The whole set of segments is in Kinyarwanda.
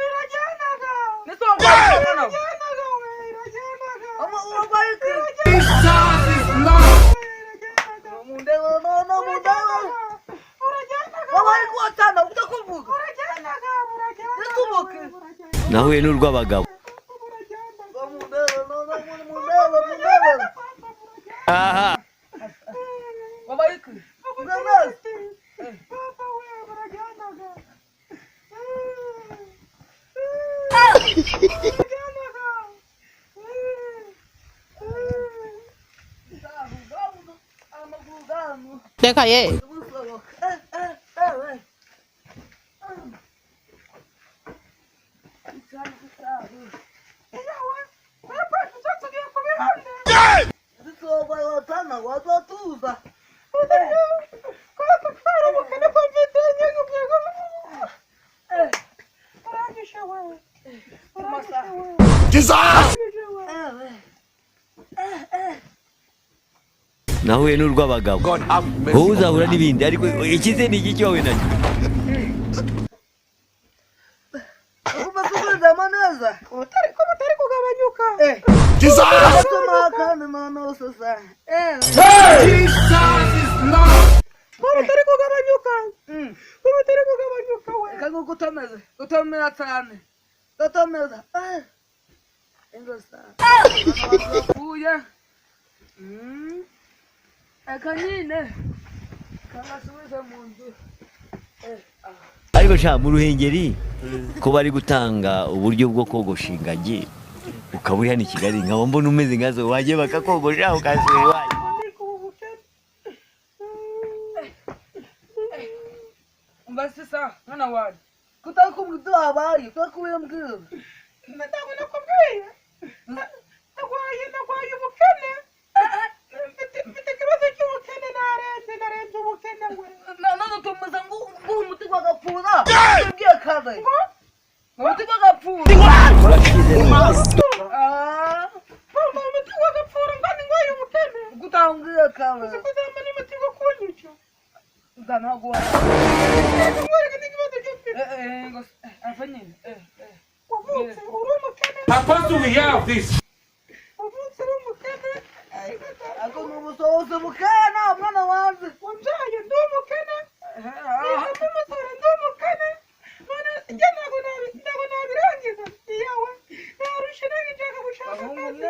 Irajyanaga. Nisonga hano. Irajyanaga we. Irajyanaga. Wabayike. Jesus is Lord. Mundelo no mundelo. Urajyanaga. Wabayike watana utakuvuga. Urajyanaga. Urajyanaga. Nisubuke. nahuye n'urw'abagabo. Mundelo no mundelo. Aha. Wabayike. Papa we. Urajyanaga. Teka ye. nahuye n'urw'abagabo. God have mercy. Wowe uzahura n'ibindi ariko ikize ni iki cyowe nacyo. Ubasubiza maneza. Utari kugabanyuka. Jesus. Tumakana nono sasa. Jesus is Lord. Utari kugabanyuka. Utari kugabanyuka we. Kango kutomeza. Kutomera cyane. Kutomeza. Ingosa. Kuya. Akanyine. Kanasubiza mu nzu. ariko sha mu Ruhengeri ko bari gutanga uburyo bwo kogosha ingagi ukaba uri hano i Kigali nkaba mbona umeze nkazo wagiye bakakogosha ukasubira iwanyu. Mbasisa mwana wari. Kutakumbuza habari, kutakumbwira. Ndabona kubwiye. Nagwaye ubukene. Mfite ikibazo cy'ubukene narenze ubukene we. None tumuza umuti gwagapfura. Ngiye kaze. Umuti gwagapfura. Mama umuti wagapfura ngani ngwaye ubukene. Gutangiye kaze. Kuzamba n'umuti wo kunyica. Ndanagwa. Ngwere n'ikibazo cy'ubukene. Afanyine. Wavutse uri umukene. Apostle, we have this. Wavutse uri umukene. Ako nubusohoze bukana mwana wanze. Wambyaye ndi umukene. Umusore ndi umukene. None njye ntabwo nabirangiza. Iyawe narushe nange nshaka gushaka akazi.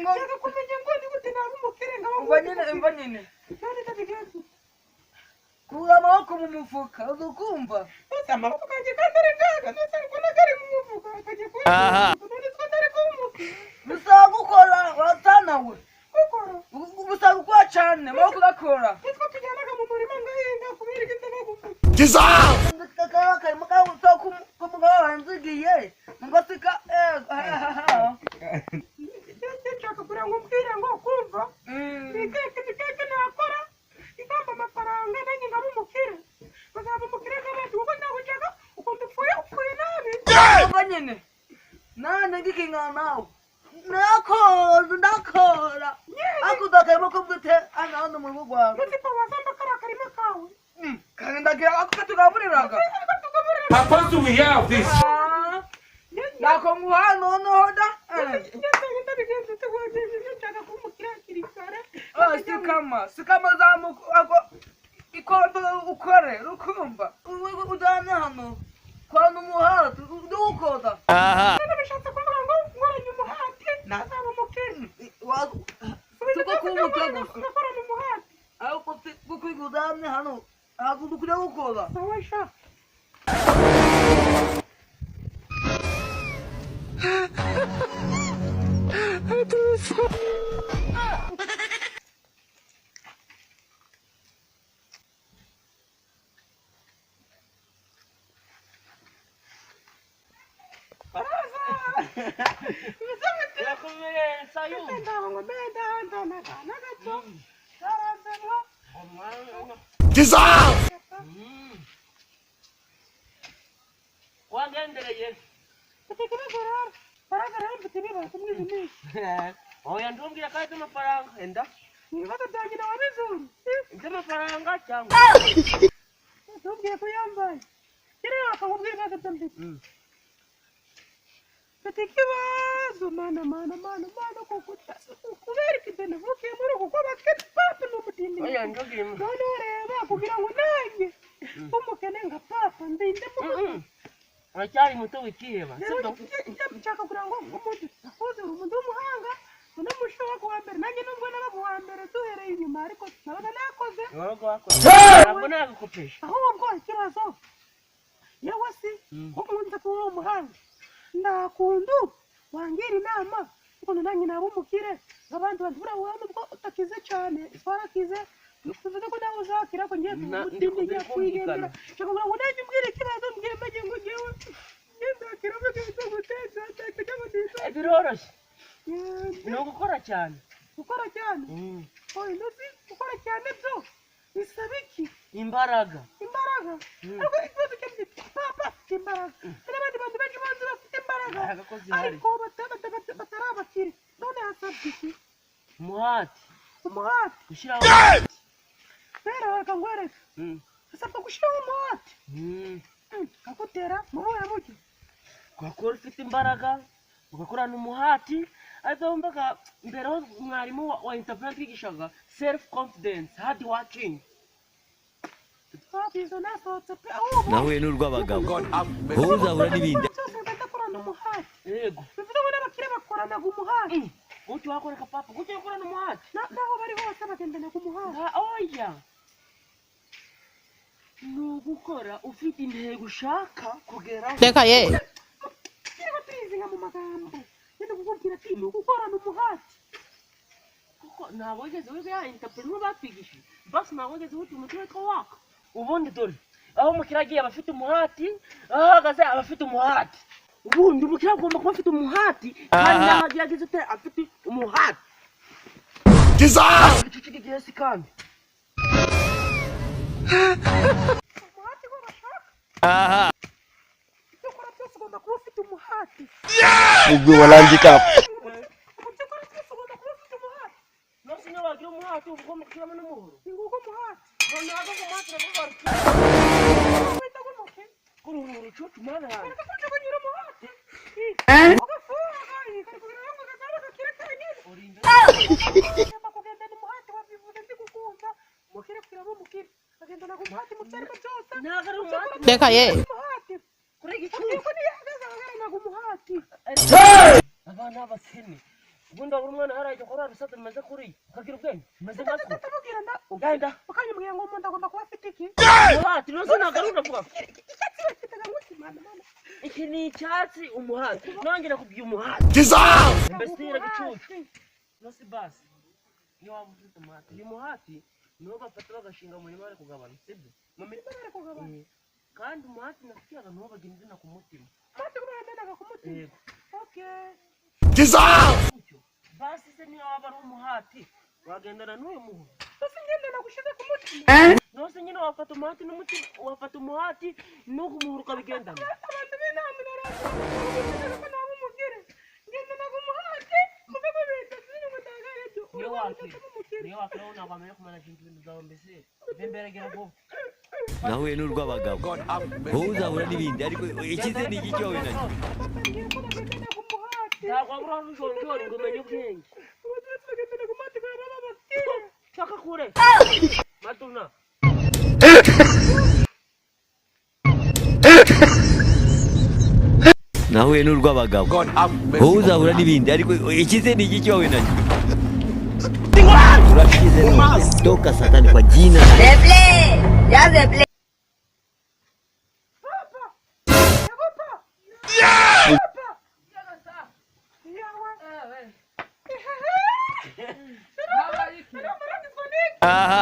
Nshaka kumenya ngo ni gute naba umukene nkaba Mvanyine. none ndabigenza. Kura amaboko mu mufuka uzukumva. Ese amaboko kanjye kandi ari ngaga. Nese ariko nagari mu mufuka. Kagiye Aha. none two ndari kumuka. Bisaba gukora watanawe. Gukora. Bisaba gukora cyane amaboko gakora. Nitwo tujyanaga mu murima ngahinga kubera igiti nagufuka. Jesus. Ndakara kayima kawusa kumugaba wanzigiye. Ngasika Nshaka kugira ngo umbwire ngo kumva. Ikeke nakora. Ikamba amafaranga nanjye nkaba umukire. Bazaba umukire nk'abandi kuko ntabwo nshaka ukuntu upfuye nabi. Mvanyine. Nane ngikinga nawe. Ndakora. Akudakayima ko bwite ana mu rugo rwawe. Nzi ko wazamba kariya karima kawe. Kandi ndagira akatugaburiraga. Apostle, we have this. Nako nguha noneho da. Ndabigenza utegwagejeje nshaka kuba umukire hakiri kare. Sikama zamuko ikondo ukore rukumva. Udana hano. Kwa numuhati ndukoda. Aha. Bishatse kuvuga ngo ngoranye umuhati nazaba umukire. Tuko kumukego. Nakorana umuhati. Ariko kukwigudamye hano. Akudukure gukoda. Sawa sha. Jesus. Wagendereye. Oya ndumbwira kandi amafaranga enda. Ibibazo byanjye nawabizuru. Iby'amafaranga cyangwa Ntumbwiye ko yambaye. Kiriya akakubwira ibibazo by'ambere. Mfite ikibazo mana kubera ikintu navukiye muri uku kw'abakene papa n'umudini. Oya ndogimo. None ureba kugira ngo nanjye umukene nka papa ndinde mu Uracyari muto wikiheba. Sibyo. Nshaka kugira ngo umuntu akoze umuntu w'umuhanga n'umushoboka kuwa mbere nanjye nubwo nabaga uwa mbere duhereye inyuma ariko nabaga nakoze. Ntabwo wakoze. Ntabwo nagukopesha. Ahubwo ikibazo yewe si ukunze kuba umuhanga ndakunda wangira inama ukuntu nanjye naba umukire abandi bantu buriya nubwo utakize cyane twarakize tuvuze ko nawe uzakira ko ngiye kumutindigira kwigendera nshaka kugira ngo nanjye umbwire ikibazo mbwire mbege ngo ngewe ndakira mbege bitaguteza ndakajya ngo ndisa Biroroshye. Ni ugukora cyane. gukora cyane oya nzi gukora cyane byo bisaba iki Imbaraga. ariko ikibazo cyane papa imbaraga n'abandi bantu benshi banzi bafite imbaraga ariko batari abakire none hasabye iki Umuhati. Gushyiraho umuhati. rero reka ngwereke hasabwa gushyiraho umuhati akutera mu buhe buryo Ugakora ufite imbaraga ugakorana umuhati ariko wumvaga mbere aho mwarimu wa interpret yigishaga self confidence hard working. twabizo nasohotse pe ahubwo nahuye n'urw'abagabo wowe uzahura n'ibindi cyose badakorana umuhati Yego. bivuze ngo n'abakire bakoranaga umuhati Gutyo wakoreka papa gutyo wakorana umuhati. naho bari hose bagendanaga umuhati Oya. Ni ugukora ufite intego ushaka kugeraho. Reka ye. kiriho turizinga mu magambo yenda kukubwira ati ni ugukorana umuhati Kuko ntabwo wigeze wiga ya interpret n'ubatwigishije. Basi ntabwo wigeze wita umutwe witwa waka. Ubundi dore aho umukire agiye aba afite umuhati aho ahagaze aba afite umuhati. Ubundi umukire agomba kuba afite umuhati kandi n'aho agiye ageze ute afite umuhati. Icyo gihe si kandi. umuhati ko bashaka aha ibyo ukora byose ugomba kuba ufite umuhati ubwo warangika ibyo ukora byose ugomba kuba ufite umuhati Nose niyo wagira umuhati uba ugomba gushyiramo n'umuhoro. ni nguko umuhati None ahagaze umuhati nabwo barutse. wita gunuke Kuruhura urucucu mana yanjye. ariko kujya kugira umuhati ugafunga ikakubwira ngo gazaba gakire kanyine Uri imbere. ugomba kugendana umuhati wabivuze ndi kukumva umukire kugira ngo umukire agendana umuhati mu cyariko cyose Ntabwo ari umuhati. Reka ye. umuhati Kuri igicucu. uko niyahagaze ahagaranaga umuhati Abana b'abakene. Ubundi wabura umwana hariya akora urusate rumeze kuriya ukagira ubwenge rumeze nka two. utamubwira nda Ugenda. ukanyumubwira ngo umuntu agomba kuba afite iki Umuhati nose ntabwo ari uravuga. icyatsi bakitaga nk'ikimana mama Iki ni icyatsi umuhati. Nongera kubwira umuhati. Imbesitire gicucu. Nose basi. Niyo waba ufite umuhati. Uyu muhati niwo bafata bagashinga mu murima bari kugabana. Sibyo? Mu mirima bari kugabana kandi umuhati nakubwiraga niwo bagenda ku mutima. kandi uragendaga ku mutima Yego. okay Gutyo. Basi se niyo waba ari umuhati wagendana n'uyu muhoro. basi ngendana gushize ku mutima Nose nyine wafata umuhati n'umutima wafata umuhati n'uko umuhoro ukabigendana. abantu b'inama naravuga ko naba umugire ngendana ku muhati kuve mu bintu ziri mu tagaredo Niyo wakira wowe ntabwo wamenya kumanaginga ibintu byawe mbese bemberagera vuba. nahuye n'urw'abagabo wowe uzahura n'ibindi ariko ikize ni iki cyowe nacyo batangiye ko bagendana ku muhati Ntabwo wabura n'ujonjori ngo umenye ubwenge. abaturage bagendana ku muhati kubera baba bakire Shaka kure. Matuna. nahuye n'urw'abagabo wowe uzahura n'ibindi ariko ikize ni iki cyowe nacyo urakize none toka satani kwa jina la papa yagopa papa aha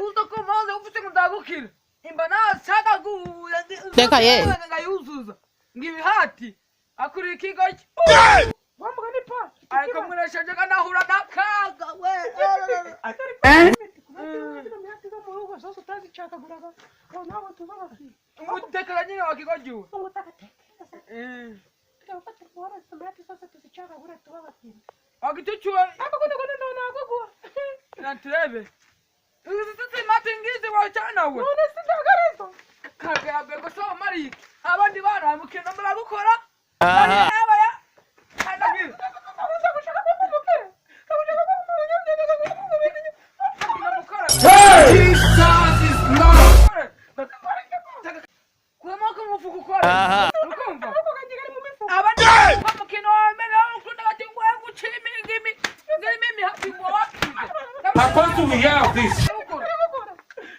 Uza ko maze ufite ngo ndagukira. imba nashaka Reka ye. ngayuzuza ngibihati akuri ikigo wamugani pa ariko murashaje kanahura nakaga we sasa utazichaka guraga nawe tuzabasi umutekera nyine wakigoju tukapata kuona samaki sasa tuzichaka gura tubabasi akituchwa hapo kuna nagogwa na turebe sisi matingizi wachana we none sindagarezo kaga bego so mari abandi bana mukino muragukora aba ya andabi Jesus is Lord. Kuema ko mufuku kora. Ukumva? Abandi mukino wamena ukunda gati ngwengu chimi ngimi. Ngimi happy mo wapi. Supposed to be here of this.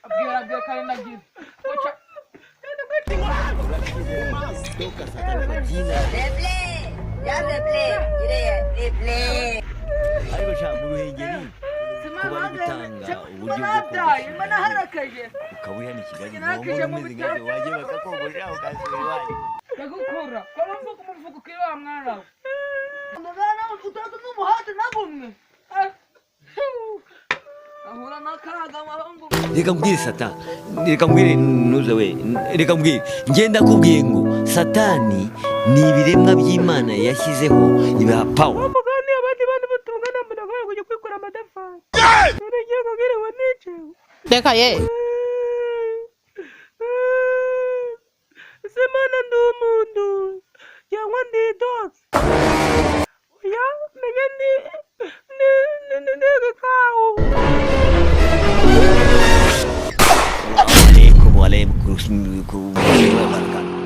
Abgira kale na gift. Ocha. ariko sha mu ruhengeri kuba ari gutanga uburyo bwo Imana harakaje. ukabuhana i Kigali ngomba umeze ngazo wagiye bakakogosha ukasubira iwanyu Ndagukora. Kora mvuko mufuku kira mwana. Mugana utatu n'umuhate nagumwe. Ahura nakaga mahungu. reka mbwire sata reka mbwire nuze we reka mbwire ngenda kubwiye ngo satani ni ibiremwa by'Imana yashyizeho ibaha power Mugani abandi bantu batungana mbona ko kujya kwikora amadafari. None ngiye kugira wanice. Reka ye. Semana ndi umuntu cyangwa ndi dogs. Oya menya ndi kawu. Assalamualaikum warahmatullahi wabarakatuh.